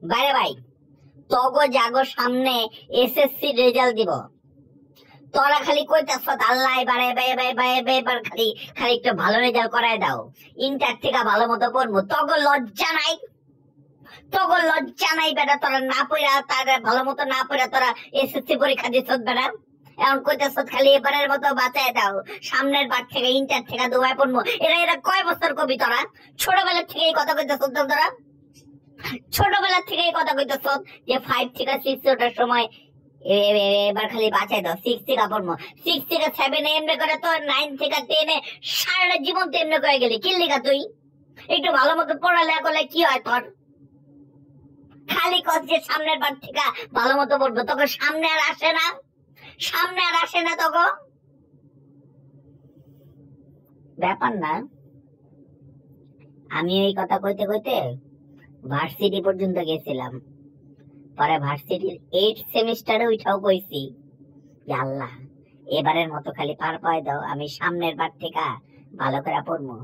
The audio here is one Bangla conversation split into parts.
বাইরে ভাই, তগো জাগো সামনে এসএসসি রেজাল্ট দিব, তোরা খালি কইতাছ আল্লাহ এবার খালি খালি একটু ভালো রেজাল্ট করায় দাও, ইন্টার থেকে ভালো মতো পড়বো। তগো লজ্জা নাই? তগো লজ্জা নাই বেটা? তোরা না পড়া, তারা ভালো মতো না পড়া তোরা এসএসসি পরীক্ষা দিচ্ছ বেটা, এখন কইতাছ খালি এবারের মতো বাঁচায় দাও, সামনের বার থেকে ইন্টার থেকে দুবাই পড়বো। এরা কয় বছর কবি তোরা? ছোটবেলা থেকে এই কথা কইতেছ তোরা? ছোটবেলা থেকে এই কথা কইতেছ যে 5 থেকে 6 ওঠার সময় এবার খালি বাঁচাই দাও, 6 থেকে পড়বো, 6 থেকে 7 এমনি করে, তো 9 থেকে 10 সারা জীবন তো এমনি করে গেলি। কি লিখা তুই? একটু ভালো মতো পড়ালেখা করলে কি হয় তোর? খালি কস যে সামনের বার থেকে ভালো মতো পড়বো, তখন সামনে আর আসে না, সামনে আর আসে না তখন। ব্যাপার না। আমি এই কথা কইতে কইতে ভার্সিটি পর্যন্ত গেছিলাম, পরে ভার্সিটির 8 সেমিস্টারে উঠাও কইছি যে আল্লাহ এবারের মতো খালি পার পায় দাও, আমি সামনের বার থেকে ভালো করে পড়বো।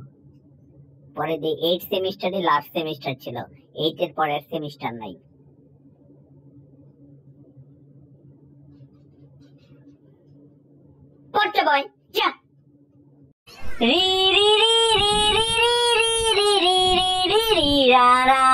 পরে দিয়ে 8 সেমিস্টারই লাস্ট সেমিস্টার ছিল, 8 এর পরের সেমিস্টার নাই। পড়তে বই যা। রি রি রি রি রি রি রি রি রি রি রি রা রা